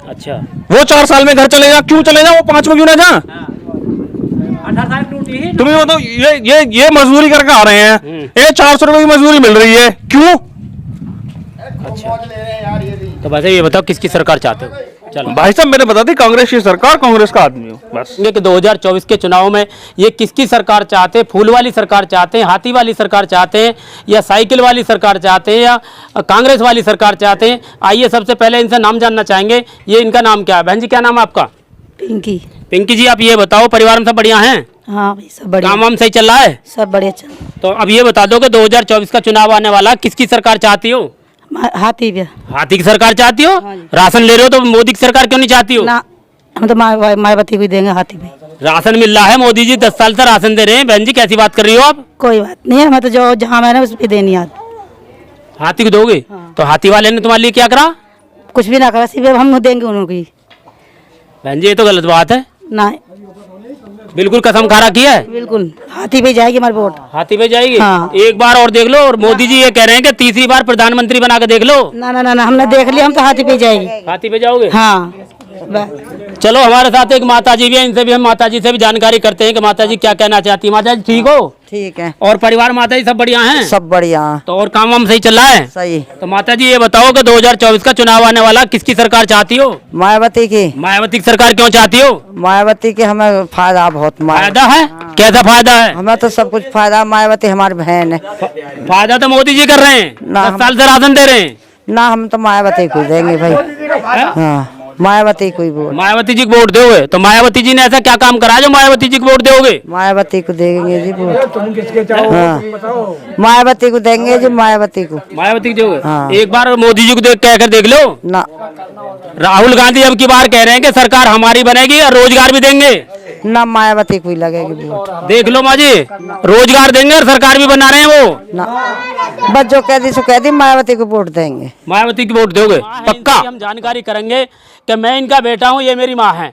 अच्छा वो 4 साल में घर चले जा, क्यों चले जा, वो 5 में क्यों ना जा? 18 साल टूटी है। तुम्हें बताओ, ये मजदूरी करके आ रहे हैं, ये 400 रुपए की मजदूरी मिल रही है, क्यों? तो वैसे ये बताओ किसकी सरकार चाहते हो? चलो भाई साहब मैंने बता दी कांग्रेस की सरकार, कांग्रेस का आदमी हूँ बस। कि 2024 के चुनाव में ये किसकी सरकार चाहते हैं? फूल वाली सरकार चाहते हैं, हाथी वाली सरकार चाहते हैं, या साइकिल वाली सरकार चाहते हैं, या कांग्रेस वाली सरकार चाहते हैं? आइए सबसे पहले इनसे नाम जानना चाहेंगे। ये इनका नाम क्या है? बहन जी क्या नाम है आपका? पिंकी। पिंकी जी आप ये बताओ परिवार में सब बढ़िया हैं? हाँ भाई सब बढ़िया, काम वाम सही चल रहा है? सब बढ़िया चल। तो अब ये बता दो कि 2024 का चुनाव आने वाला, किसकी सरकार चाहती हो? हाथी भी हाथी की सरकार चाहती हो? राशन ले रहे हो तो मोदी की सरकार क्यों नहीं चाहती हो? ना, हम तो मायावती को देंगे हाथी भी। राशन मिल रहा है, मोदी जी 10 साल से राशन दे रहे हैं। बहन जी कैसी बात कर रही हो आप? कोई बात नहीं है, हमें तो जो जहाँ मैंने उस पर देनी याद। हाथी को दोगे? तो हाथी वाले ने तुम्हारे लिए क्या करा? कुछ भी ना करा, सिर्फ हम देंगे उनको। बहन जी ये तो गलत बात है ना, बिल्कुल कसम खारा किया है। बिल्कुल हाथी पे जाएगी हमारी वोट। हाथी पे जाएगी? हाँ। एक बार और देख लो, और मोदी जी ये कह रहे हैं कि तीसरी बार प्रधानमंत्री बना के देख लो। ना ना ना ना, हमने देख लिया, हम तो हाथी पे जाएगी। हाथी पे जाओगे? हाँ। चलो हमारे साथ एक माता जी भी है, इनसे भी हम माता जी से भी जानकारी करते हैं कि माता जी क्या कहना चाहती है। माता जी ठीक हो? ठीक है, और परिवार माता जी सब बढ़िया हैं? सब बढ़िया। तो और काम वाम सही चल रहा है? सही। तो माता जी ये बताओ कि 2024 का चुनाव आने वाला, किसकी सरकार चाहती हो? मायावती की। मायावती की सरकार क्यों चाहती हो? मायावती के हमें फायदा बहुत, फायदा है? कैसा फायदा है? हमें तो सब कुछ फायदा, मायावती हमारी बहन है। फायदा तो मोदी जी कर रहे हैं, ना 10 साल से राशन दे रहे हैं। ना हम तो मायावती को देंगे भाई। हाँ मायावती को ही वोट। मायावती जी को वोट दोगे? तो मायावती जी ने ऐसा क्या काम करा जो मायावती जी को वोट दोगे? मायावती को देंगे जी वोट। हाँ मायावती को देंगे जी, मायावती को। मायावती को दोगे? हाँ। एक बार मोदी जी को देख कहकर देख लो ना। राहुल गांधी अब की बार कह रहे हैं कि सरकार हमारी बनेगी और रोजगार भी देंगे। ना मायावती को ही लगेगी वोट। देख लो माँ जी, रोजगार देंगे और सरकार भी बना रहे हैं वो। ना बस जो कह दी सो कह दी, मायावती को वोट देंगे। मायावती की वोट दोगे पक्का? हम जानकारी करेंगे कि मैं इनका बेटा हूं, ये मेरी माँ है,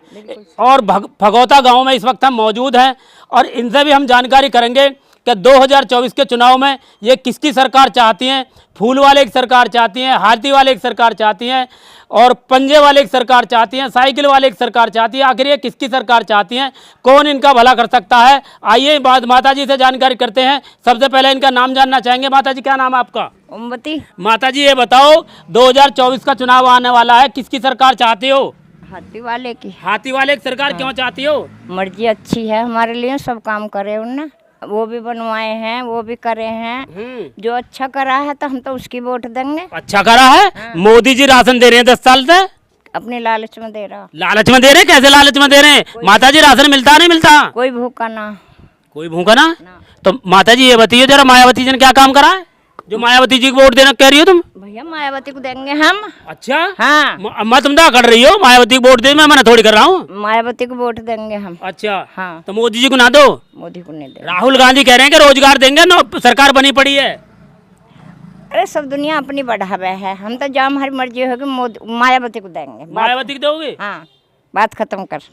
और भगौता गांव में इस वक्त हम मौजूद हैं, और इनसे भी हम जानकारी करेंगे कि 2024 के चुनाव में ये किसकी सरकार चाहती हैं। फूल वाले की सरकार चाहती हैं, हाथी वाले की सरकार चाहती हैं, और पंजे वाले की सरकार चाहती हैं, साइकिल वाले की सरकार चाहती है। आखिर ये किसकी सरकार चाहती हैं? कौन इनका भला कर सकता है? आइए माता जी से जानकारी करते हैं। सबसे पहले इनका नाम जानना चाहेंगे। माता जी क्या नाम है आपका? ओमवती। माता जी ये बताओ 2024 का चुनाव आने वाला है, किसकी सरकार चाहती हो? हाथी वाले की। हाथी वाले की सरकार क्यों चाहती हो? मर्जी अच्छी है हमारे लिए, सब काम करे उन्होंने, वो भी बनवाए हैं, वो भी करे हैं। जो अच्छा करा है तो हम तो उसकी वोट देंगे। अच्छा करा है? मोदी जी राशन दे रहे हैं 10 साल से, अपने लालच में दे रहा। लालच में दे रहे हैं? कैसे लालच में दे रहे हैं? माता जी राशन मिलता नहीं मिलता? कोई भूखा ना। कोई भूखा ना? तो माता जी ये बताइए जरा, मायावती जी ने क्या काम करा है जो मायावती जी को वोट देना कह रही हो तुम? भैया मायावती को देंगे हम। अच्छा हाँ। अम्मा तुम क्या कर रही हो? मायावती को वोट दे, मैं मना थोड़ी कर रहा हूँ। मायावती को वोट देंगे हम। अच्छा हाँ। तो मोदी जी को ना दो? मोदी को नहीं देंगे। राहुल गांधी कह रहे हैं कि रोजगार देंगे ना, सरकार बनी पड़ी है। अरे सब दुनिया अपनी बढ़ावे है, हम तो जहाँ हमारी मर्जी होगी मायावती को देंगे। मायावती को दोगे? हाँ बात खत्म कर।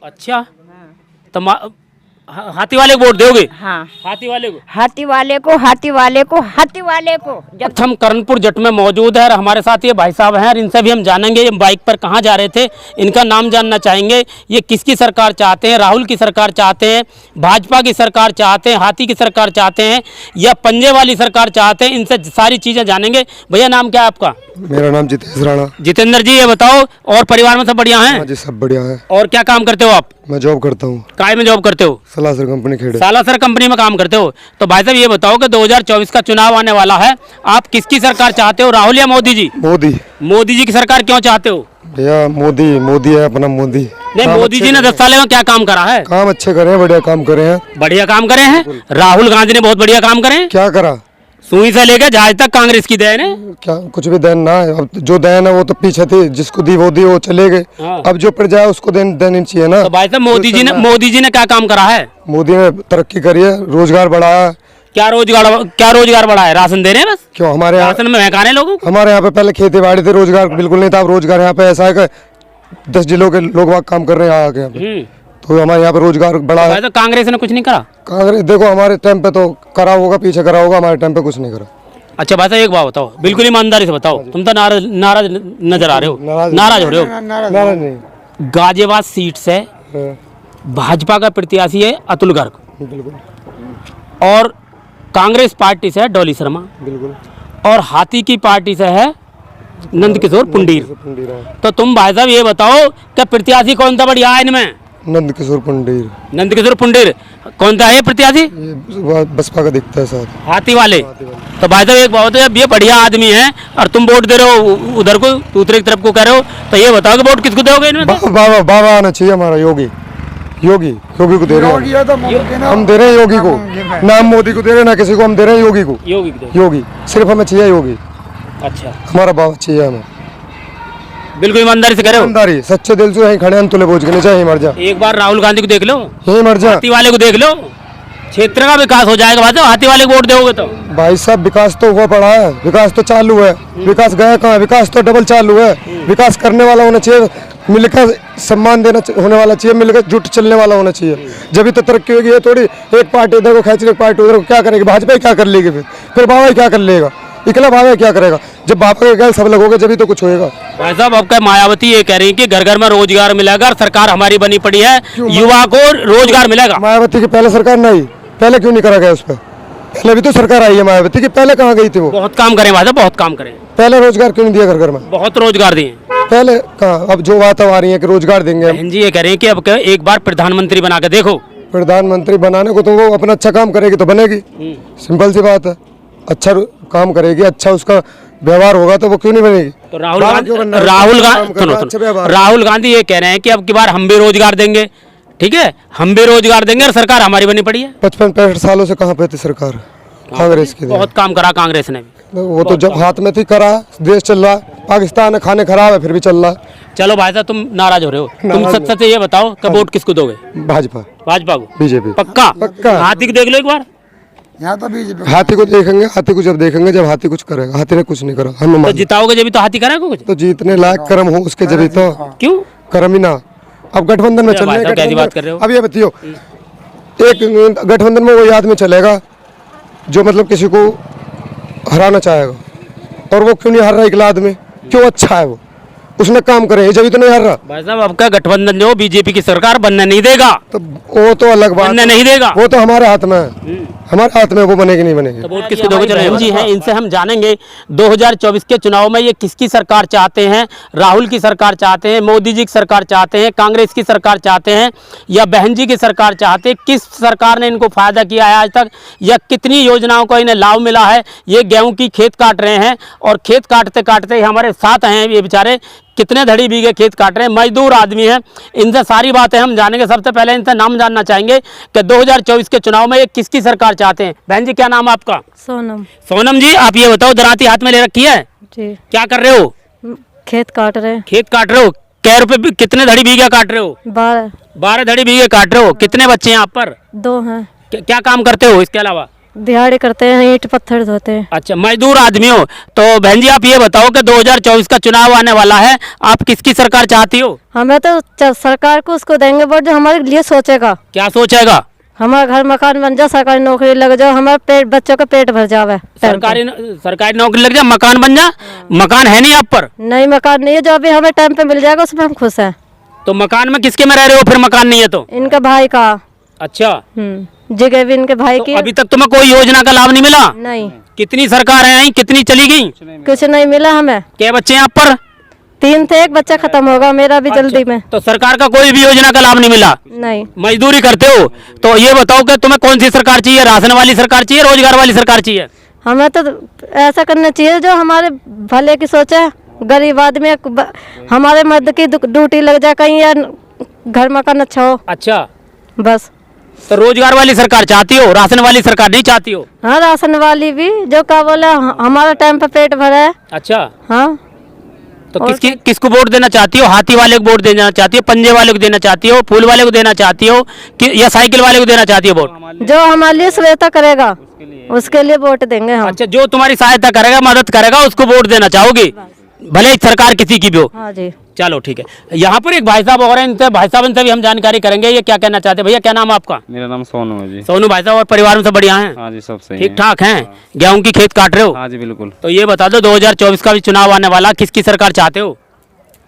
अच्छा तो हाथी वाले को वोट दोगे? हाँ हाथी वाले को। हाथी वाले को, हाथी वाले को, हाथी वाले को। जब हम करणपुर जट में मौजूद है और हमारे साथ ये भाई साहब हैं, और इनसे भी हम जानेंगे ये बाइक पर कहाँ जा रहे थे, इनका नाम जानना चाहेंगे। ये किसकी सरकार चाहते हैं? राहुल की सरकार चाहते हैं, भाजपा की सरकार चाहते हैं, हाथी की सरकार चाहते हैं, या पंजे वाली सरकार चाहते हैं? इनसे सारी चीज़ें जानेंगे। भैया नाम क्या है आपका? मेरा नाम जितेंद्र राणा। जितेंद्र जी ये बताओ, और परिवार में सब बढ़िया हैं? जी सब बढ़िया है। और क्या काम करते हो आप? मैं जॉब करता हूँ। काय में जॉब करते हो? सलासर कंपनी खेड़े। सालासर कंपनी में काम करते हो। तो भाई साहब ये बताओ कि 2024 का चुनाव आने वाला है, आप किसकी सरकार चाहते हो, राहुल या मोदी जी? मोदी। मोदी जी की सरकार क्यों चाहते हो? भैया मोदी है अपना मोदी। नहीं, मोदी जी ने 10 साल में क्या काम करा है? काम अच्छे करे हैं, बढ़िया काम करे हैं। बढ़िया काम करे हैं। राहुल गांधी ने बहुत बढ़िया काम करे हैं। क्या करा? सुई से लेकर जहाज तक कांग्रेस की देन है। क्या कुछ भी देन ना है, अब जो देन है वो तो पीछे थी, जिसको दी वो चले गए। हाँ। अब जो पड़ जाए उसको देनी चाहिए ना। तो भाई साहब मोदी जी ने क्या काम करा है? मोदी ने तरक्की करी है, रोजगार बढ़ाया। क्या रोजगार बढ़ा है? राशन दे रहे हैं बस। क्यों हमारे यहाँ राशन में महकाने लोगों को। हमारे यहाँ पे पहले खेती बाड़ी थे, रोजगार बिल्कुल नहीं था। अब रोजगार यहाँ पे ऐसा है कि 10 जिलों के लोग वहाँ काम कर रहे हैं आके यहाँ पे। तो हमारे यहाँ पे रोजगार बढ़ा है। तो कांग्रेस ने कुछ नहीं करा? कांग्रेस देखो हमारे टाइम पे तो करा होगा, पीछे करा होगा, हमारे टाइम पे कुछ नहीं करा। अच्छा भाई साहब एक बात बताओ, बिल्कुल ईमानदारी से बताओ, तुम तो नाराज नजर आ रहे हो, नाराज हो रहे हो। नाराज नहीं। गाजियाबाद सीट से भाजपा का प्रत्याशी है अतुल गर्ग, बिल्कुल। और कांग्रेस पार्टी से है डॉली शर्मा, बिल्कुल। और हाथी की पार्टी से है नंदकिशोर पुंडीर। तो तुम भाई साहब ये बताओ कि प्रत्याशी कौन सा बढ़िया है इनमें? नंदकिशोर पुंडीर। नंदकिशोर पुंडीर कौन सा है प्रत्याशी? बसपा का दिखता है साथ। हाथी वाले। तो भाई साहब एक बात है, अब ये बढ़िया आदमी है और तुम वोट दे रहे हो उधर को, दूसरे की तरफ को कह रहे हो, तो ये बताओ कि वोट किसको दोगे इनमें? बाबा आना चाहिए हमारा, योगी को दे रहे हैं हम, दे रहे हैं योगी को, ना हम मोदी को दे रहे हैं, ना किसी को, हम दे रहे हैं योगी को। योगी सिर्फ हमें चाहिए, योगी। अच्छा, हमारा बाबा चाहिए हमें। बिल्कुल ईमानदारी से कह रहे हो? ईमानदारी सच्चे दिल से यहीं खड़े, हम तुले बोझ के नहीं चाहिए, मर जा। एक बार राहुल गांधी को देख लो, यहीं मर जा। हाथी वाले को देख लो, क्षेत्र का विकास हो जाएगा। भाई साहब हाथी वाले को वोट दोगे तो? भाई साहब विकास तो हुआ पड़ा है, विकास तो चालू है। विकास गया कहाँ? विकास तो डबल चालू है। विकास करने वाला होना चाहिए, मिलकर सम्मान देना होने वाला चाहिए, मिलकर जुट चलने वाला होना चाहिए, जब तो तरक्की होगी। ये थोड़ी एक पार्टी उधर को खेच रही, एक पार्टी उधर को, क्या करेगी भाजपा ही? क्या कर लेगी फिर बाबा क्या कर लेगा? इकला बाबा क्या करेगा? जब बाबा के गैल सब लगोगे जब तो कुछ होएगा। भाई साहब अब क्या मायावती ये कह रही है कि घर घर में रोजगार मिलेगा, सरकार हमारी बनी पड़ी है, युवा को रोजगार मिलेगा। मायावती की पहले सरकार नहीं, पहले क्यों नहीं करा गया उस पर? पहले भी तो सरकार आई है मायावती की, पहले कहाँ गई थी वो? बहुत काम करें भाई साहब, बहुत काम करें। पहले रोजगार क्यों नहीं दिया घर घर में? बहुत रोजगार दिए पहले कहाँ? अब जो बात आ रही है कि रोजगार देंगे। बहन जी ये कह रहे हैं कि अब एक बार प्रधानमंत्री बना के देखो। प्रधानमंत्री बनाने को तो वो अपना अच्छा काम करेगी तो बनेगी, सिंपल सी बात है। अच्छा काम करेगी, अच्छा उसका व्यवहार होगा तो वो क्यों नहीं बनेगी? तो राहुल गांधी ये कह रहे हैं कि अब की बार हम भी रोजगार देंगे, ठीक है, हम भी रोजगार देंगे और सरकार हमारी बनी पड़ी है। 55-65 सालों से कहाँ पे थी सरकार कांग्रेस की? बहुत काम करा कांग्रेस ने भी। वो तो जब हाथ में थी करा, देश चल रहा। पाकिस्तान में खाने खराब है फिर भी चल रहा। चलो भाई साहब तुम नाराज हो रहे हो, तुम सच सच ये बताओ कि वोट किसको दोगे? भाजपा को? बीजेपी। पक्का? हाथी को देख लो एक बार। यहाँ तो बीजेपी। हाथी को देखेंगे, हाथी को जब देखेंगे जब हाथी कुछ करेगा। हाथी ने कुछ नहीं करा, हम तो जिताओगे जब तो हाथी करेगा कुछ? तो जीतने लायक कर्म हो उसके जब तो। क्यों कर्म ही ना। अब गठबंधन में चल रहे हैं, कैसी बात कर रहे हो? अब ये बताइयो, एक गठबंधन में वही आदमी चलेगा जो मतलब किसी को हराना चाहेगा, और वो क्यों नहीं हार रहा? इकला आदमी क्यों? अच्छा है वो, उसने काम करे जब तो नहीं हार रहा। भाई साहब आपका गठबंधन जो बीजेपी की सरकार बनने नहीं देगा, तो वो तो अलग बात, बनने नहीं देगा, वो तो हमारे हाथ में है, हमारे हाथ में वो बनेगी नहीं बनेगी। तो वोट किसको दोगे? चलो जी हैं, इनसे हम जानेंगे 2024 के चुनाव में ये किसकी सरकार चाहते हैं। राहुल की सरकार चाहते हैं, मोदी जी की सरकार चाहते हैं, कांग्रेस की सरकार चाहते हैं, या बहन जी की सरकार चाहते हैं? किस सरकार ने इनको फायदा किया है आज तक, या कितनी योजनाओं को इन्हें लाभ मिला है? ये गेहूं की खेत काट रहे हैं और खेत काटते काटते हमारे साथ हैं ये बेचारे, कितने धड़ी बीघे खेत काट रहे हैं, मजदूर आदमी हैं। इनसे सारी बातें हम जानेंगे। सबसे पहले इनसे नाम जानना चाहेंगे कि 2024 के चुनाव में ये किसकी सरकार चाहते हैं। बहन जी क्या नाम है आपका? सोनम। सोनम जी आप ये बताओ, दराती हाथ में ले रखी है जी, क्या कर रहे हो? खेत काट रहे हैं। खेत काट रहे हो? कै रुपए कितने धड़ी बीघे काट रहे हो? 12 धड़ी बीघे काट रहे हो। कितने बच्चे हैं आप पर? 2 हैं। क्या काम करते हो इसके अलावा? दिहाड़ी करते हैं, ईंट पत्थर धोते हैं। अच्छा, मजदूर आदमी हो। तो बहन जी आप ये बताओ कि 2024 का चुनाव आने वाला है, आप किसकी सरकार चाहती हो? हमें तो सरकार को उसको देंगे वोट जो हमारे लिए सोचेगा। क्या सोचेगा? हमारा घर मकान बन जाए, सरकारी नौकरी लग जाए, हमारे पेट बच्चों का पेट भर जावे। सरकारी नौकरी लग जाए, मकान बन जाए। मकान है नहीं आप पर? नहीं मकान नहीं है, जो अभी हमें टाइम पे मिल जाएगा उसमें हम खुश हैं। तो मकान में किसके में रह रहे हो फिर मकान नहीं है तो? इनका भाई का। अच्छा, जगह भी इनके भाई की। अभी तक तुम्हें कोई योजना का लाभ नहीं मिला? नहीं। कितनी सरकार आई, कितनी चली गई? कुछ नहीं मिला हमें। क्या बच्चे हैं आप पर? 3 थे, एक बच्चा खत्म होगा मेरा भी जल्दी में। तो सरकार का कोई भी योजना का लाभ नहीं मिला? नहीं। मजदूरी करते हो तो ये बताओ कि तुम्हें कौन सी सरकार चाहिए? राशन वाली सरकार चाहिए, रोजगार वाली सरकार चाहिए? हमें तो ऐसा करना चाहिए जो हमारे भले की सोचे। गरीब आदमी हमारे मर्द की ड्यूटी लग जाए कहीं या घर मकान अच्छा हो। अच्छा, बस। तो रोजगार वाली सरकार चाहती हो, राशन वाली सरकार नहीं चाहती हो? हाँ, राशन वाली भी जो क्या बोले हमारा टाइम पे पेट भरा है। अच्छा, हाँ। तो किसको वोट देना चाहती हो? हाथी वाले को वोट देना चाहती हो, पंजे वाले को देना चाहती हो, फूल वाले को देना चाहती हो या साइकिल वाले को देना चाहती हो वोट? जो हमारे लिए सहायता करेगा उसके लिए वोट देंगे हम। अच्छा, जो तुम्हारी सहायता करेगा, मदद करेगा, उसको वोट देना चाहोगी, भले ही सरकार किसी की भी हो? हाँ जी। चलो ठीक है। यहाँ पर एक भाई साहब और हैं, इनसे भाई साहब इनसे भी हम जानकारी करेंगे, ये क्या कहना चाहते हैं। भैया क्या नाम है आपका? मेरा नाम सोनू है जी। सोनू भाई साहब, और परिवार में सब बढ़िया हैं? हाँ जी, सब सही ठीक ठाक हैं। गेहूं की खेत काट रहे हो? हाँ जी, बिल्कुल। तो ये बता दो 2024 का भी चुनाव आने वाला, किसकी सरकार चाहते हो?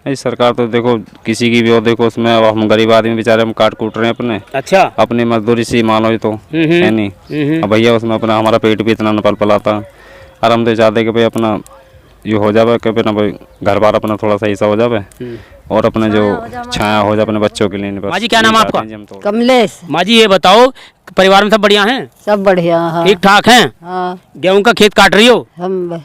सरकार तो देखो किसी की भी हो, देखो उसमें अब हम गरीब आदमी बेचारे हम काट कूट रहे हैं अपने। अच्छा, अपनी मजदूरी से मानो तो है नहीं। अब भैया उसमें अपना हमारा पेट भी इतना न पल पलाता, और हम तो चाहते कि भाई अपना ये हो जाए कि भाई घर बार अपना थोड़ा सा ऐसा हो जाए और अपने जो छाया हो जाए अपने बच्चों के लिए। माँ जी क्या नाम है आपका? कमलेश। माँ जी ये बताओ, परिवार में सब बढ़िया हैं? सब बढ़िया। हाँ। ठीक ठाक हैं? हाँ। गेहूं का खेत काट रही हो? हम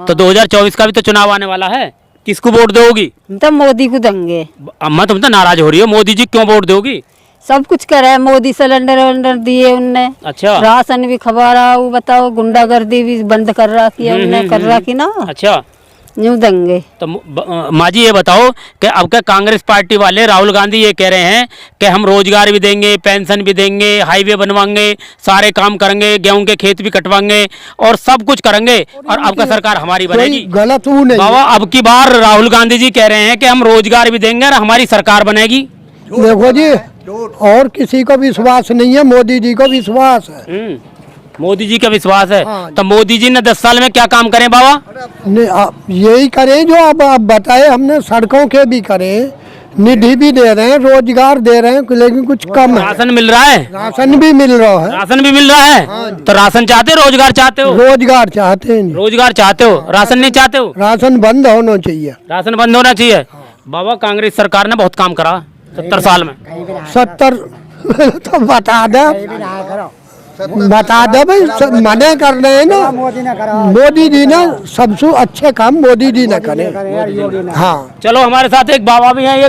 तो 2024 का भी तो चुनाव आने वाला है, किसको वोट दोगी? तो मोदी को देंगे। अम्मा तुम तो नाराज हो रही हो, मोदी जी क्यों वोट दोगी? सब कुछ करे, मोदी सिलेंडर वलेंडर दिए उनने। अच्छा, राशन भी खबरा, वो बताओ गुंडागर्दी भी बंद कर रखी है उनने, कर रखी ना। अच्छा, यूं देंगे। तो माँ जी ये बताओ कि अब के कांग्रेस पार्टी वाले राहुल गांधी ये कह रहे हैं कि हम रोजगार भी देंगे, पेंशन भी देंगे, हाईवे बनवाएंगे, सारे काम करेंगे, गेहूं के खेत भी कटवाएंगे और सब कुछ करेंगे और अब का सरकार हमारी बनेगी। गलत हूँ नहीं बाबा, अब की बार राहुल गांधी जी कह रहे हैं कि हम रोजगार भी देंगे और हमारी सरकार बनेगी। देखो जी, और किसी को विश्वास नहीं है, मोदी जी को विश्वास है। मोदी जी का विश्वास है। हाँ। तो मोदी जी ने 10 साल में क्या काम करें बाबा? यही करें जो अब बताए हमने, सड़कों के भी करें, निधि भी दे रहे हैं, रोजगार दे रहे हैं, लेकिन कुछ कम है। राशन मिल रहा है? राशन भी मिल रहा है। राशन भी मिल रहा है। हाँ। तो राशन चाहते हो, रोजगार चाहते हो? रोजगार चाहते हैं। रोजगार चाहते हो, राशन नहीं चाहते हो? राशन बंद होना चाहिए। राशन बंद होना चाहिए। बाबा, कांग्रेस सरकार ने बहुत काम करा 70 साल में। 70 तो बता दे भाई, मना कर रहे हैं ना। मोदी जी ने सबसे अच्छे काम मोदी जी ने करे। हाँ, चलो हमारे साथ एक बाबा भी हैं, ये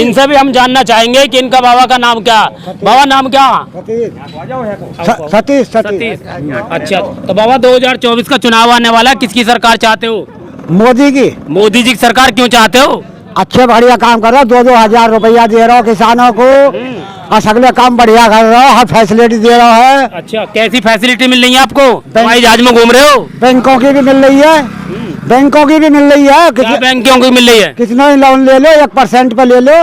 इनसे भी हम जानना चाहेंगे कि इनका बाबा का नाम क्या? बाबा नाम क्या? सतीश। अच्छा, तो बाबा 2024 का चुनाव आने वाला, किसकी सरकार चाहते हो? मोदी की। मोदी जी की सरकार क्यों चाहते हो? अच्छे बढ़िया काम कर रहा, 2-2 हजार रुपया दे रहा हो किसानों को, और सगले काम बढ़िया कर रहा हो, हर फैसिलिटी दे रहा है। अच्छा, कैसी फैसिलिटी मिल रही है आपको? हवाई जहाज में घूम रहे हो? बैंकों की भी मिल रही है, बैंकों की भी मिल रही है। क्या बैंकों की मिल रही है? कितना लोन ले लो, 1% पे ले लो,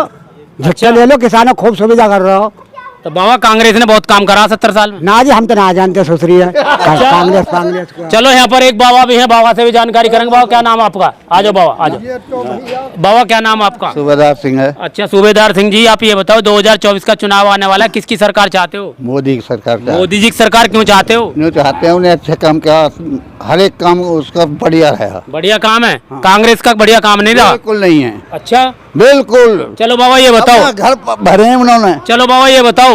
झटके ले लो, किसानों खूब सुविधा कर रहा हो। तो बाबा, कांग्रेस ने बहुत काम करा 70 साल में। ना जी, हम तो ना जानते सुसरी है कांग्रेस। चलो यहाँ पर एक बाबा भी हैं, बाबा से भी जानकारी करेंगे। बाबा क्या नाम है आपका? आ जाओ बाबा, आ जाओ। बाबा क्या नाम है आपका? सूबेदार सिंह है। अच्छा, सूबेदार सिंह जी, आप ये बताओ 2024 का चुनाव आने वाला है, किसकी सरकार चाहते हो? मोदी की सरकार मोदी जी की सरकार क्यों चाहते हो? क्यों चाहते हैं? उन्हें अच्छे काम किया, हर एक काम उसका बढ़िया है। बढ़िया काम है। कांग्रेस का बढ़िया काम नहीं रहा? बिल्कुल नहीं है। अच्छा, बिल्कुल। चलो बाबा ये बताओ, घर भरे हैं उन्होंने। चलो बाबा ये बताओ,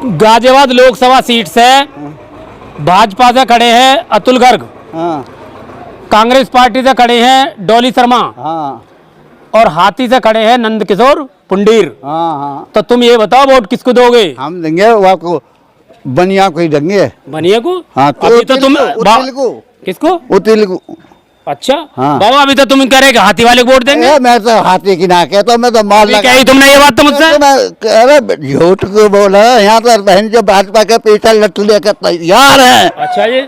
गाजियाबाद लोकसभा सीट से भाजपा से खड़े हैं अतुल गर्ग, हाँ कांग्रेस पार्टी से खड़े हैं डॉली शर्मा, हाँ और हाथी से खड़े हैं नंद किशोर पुंडीर। हाँ हाँ। तो तुम ये बताओ वोट किसको दोगे? हम देंगे आपको, बनिया को ही देंगे। बनिया को? हाँ, अभी तो तुम किसको? उतिल को। अच्छा, हाँ। बाबा अभी तो तुम कह रहे हाथी वाले को वोट देंगे। मैं तो हाथी की ना कहता, मैं तो मार लगा। कही तुमने ये बात तो मुझसे? अरे झूठ को बोला, यहाँ तो बहन जो भाजपा के पीछे लट लेकर तैयार है। अच्छा जी,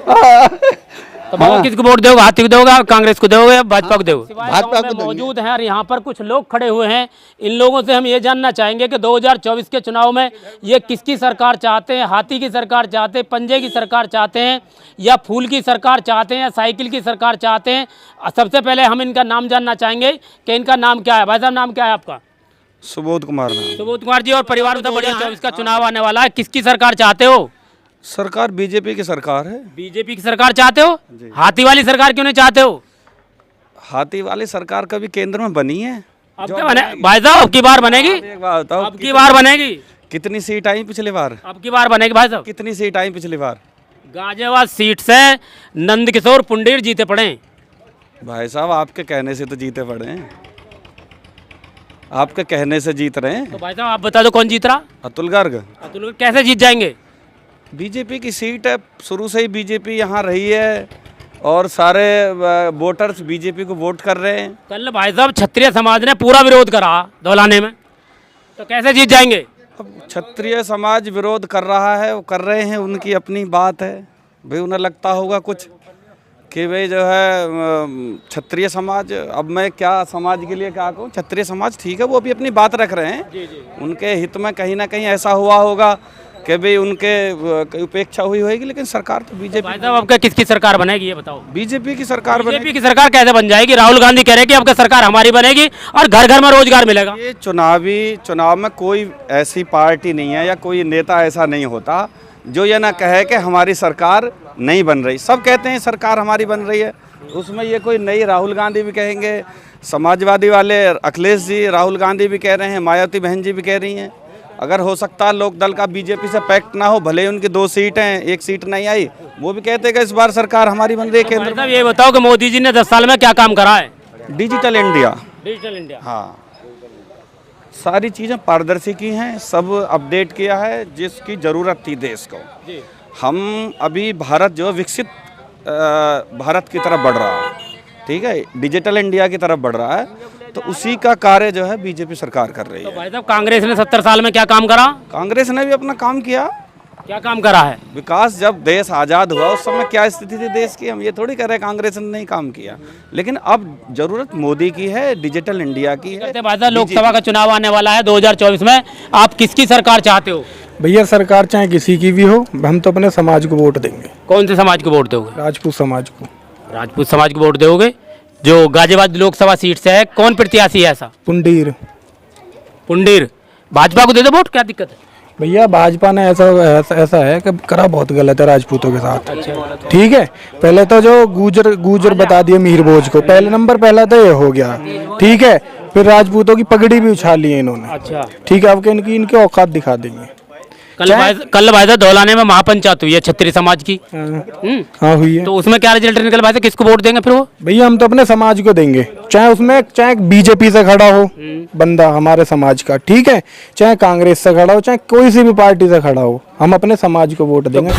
तो बाबा किसको वोट दोगे? हाथी को दोगे, कांग्रेस को दोगे, भाजपा को दोगे? भाजपा को मौजूद हैं और यहाँ पर कुछ लोग खड़े हुए हैं। इन लोगों से हम ये जानना चाहेंगे कि 2024 के चुनाव में ये किसकी सरकार चाहते हैं? हाथी की सरकार चाहते हैं, पंजे की सरकार चाहते हैं, या फूल की सरकार चाहते हैं, या साइकिल की सरकार चाहते हैं? सबसे पहले हम इनका नाम जानना चाहेंगे कि इनका नाम क्या है। भाई साहब नाम क्या है आपका? सुबोध कुमार नाम। सुबोध कुमार जी, और परिवार में बढ़िया 24 का चुनाव आने वाला है, किसकी सरकार चाहते हो? सरकार बीजेपी की सरकार है। बीजेपी की सरकार चाहते हो? हाथी वाली सरकार क्यों नहीं चाहते हो? हाथी वाली सरकार कभी केंद्र में बनी है? अब क्या बने भाई साहब? अब की बार बनेगी? एक बात बताओ, अब की बार बनेगी? कितनी सीट आई पिछली बार? अब की बार बनेगी भाई साहब? कितनी सीट आई पिछली बार? गाजियाबाद सीट से नंदकिशोर पुंडीर जीते पड़े। भाई साहब आपके कहने से तो जीते पड़े हैं, आपके कहने से जीत रहे हैं। तो भाई साहब आप बता दो कौन जीत रहा? अतुल गर्ग। अतुल गर्ग कैसे जीत जाएंगे? बीजेपी की सीट है, शुरू से ही बीजेपी यहाँ रही है और सारे वोटर्स बीजेपी को वोट कर रहे हैं। कल भाई साहब क्षत्रिय समाज ने पूरा विरोध करा धौलाने में, तो कैसे जीत जाएंगे? अब क्षत्रिय समाज विरोध कर रहा है, वो कर रहे हैं, उनकी अपनी बात है भाई। उन्हें लगता होगा कुछ कि भाई जो है क्षत्रिय समाज, अब मैं क्या समाज के लिए क्या कहूँ, क्षत्रिय समाज ठीक है, वो भी अपनी बात रख रहे हैं। उनके हित में कहीं ना कहीं ऐसा हुआ होगा कि भाई उनके उपेक्षा हुई होगी, लेकिन सरकार तो बीजेपी। भाई साहब आपका किसकी सरकार बनेगी ये बताओ? बीजेपी की सरकार बीजेपी की सरकार कैसे बन जाएगी? राहुल गांधी कह रहे हैं कि आपका सरकार हमारी बनेगी और घर घर में रोजगार मिलेगा। ये चुनाव में कोई ऐसी पार्टी नहीं है या कोई नेता ऐसा नहीं होता जो ये ना कहे कि हमारी सरकार नहीं बन रही। सब कहते हैं सरकार हमारी बन रही है, उसमें ये कोई नई, राहुल गांधी भी कहेंगे, समाजवादी वाले अखिलेश जी, राहुल गांधी भी कह रहे हैं, मायावती बहन जी भी कह रही हैं। अगर हो सकता है लोक दल का बीजेपी से पैक्ट ना हो, भले ही उनकी 2 सीट हैं, 1 सीट नहीं आई, वो भी कहते हैं कि इस बार सरकार हमारी बन रही है केंद्र में। ये बताओ कि मोदी जी ने 10 साल में क्या काम करा है? डिजिटल इंडिया, डिजिटल इंडिया, हाँ, सारी चीज़ें पारदर्शी की हैं, सब अपडेट किया है जिसकी ज़रूरत थी देश को। हम अभी भारत जो विकसित भारत की तरफ बढ़ रहा है, ठीक है, डिजिटल इंडिया की तरफ बढ़ रहा है, तो उसी का कार्य जो है बीजेपी सरकार कर रही है। तो भाई साहब कांग्रेस ने 70 साल में क्या काम करा? कांग्रेस ने भी अपना काम किया। क्या काम करा है? विकास, जब देश आज़ाद हुआ उस समय क्या स्थिति थी देश की, हम ये थोड़ी कह रहे हैं कांग्रेस ने नहीं काम किया, लेकिन अब जरूरत मोदी की है, डिजिटल इंडिया की है। भाई साहब लोकसभा का चुनाव आने वाला है 2024 में, आप किसकी सरकार चाहते हो? भैया सरकार चाहे किसी की भी हो, हम तो अपने समाज को वोट देंगे। कौन से समाज को वोट दोगे? राजपूत समाज को। राजपूत समाज को वोट दोगे? जो गाजियाबाद लोकसभा सीट से है, कौन प्रत्याशी है ऐसा? पुंडीर। पुंडीर, भाजपा को दे दो वोट, क्या दिक्कत है? भैया भाजपा ने ऐसा है कि करा बहुत गलत है राजपूतों के साथ। ठीक है, पहले तो जो गुजर बता दिए मीर भोज को, पहले नंबर पहला तो ये हो गया, ठीक है, फिर राजपूतों की पगड़ी भी उछाल ली है इन्होंने। अच्छा, ठीक है, अब इनकी औकात दिखा देंगे। कल भाई साहब धौलाने में महापंचायत हुई है क्षत्रिय समाज की। हाँ हुई है। तो उसमें क्या रिजल्ट निकल भाई साहब, किसको वोट देंगे फिर वो? भैया हम तो अपने समाज को देंगे, चाहे बीजेपी से खड़ा हो बंदा हमारे समाज का, ठीक है, चाहे कांग्रेस से खड़ा हो, चाहे कोई सी भी पार्टी से खड़ा हो, हम अपने समाज को वोट देंगे।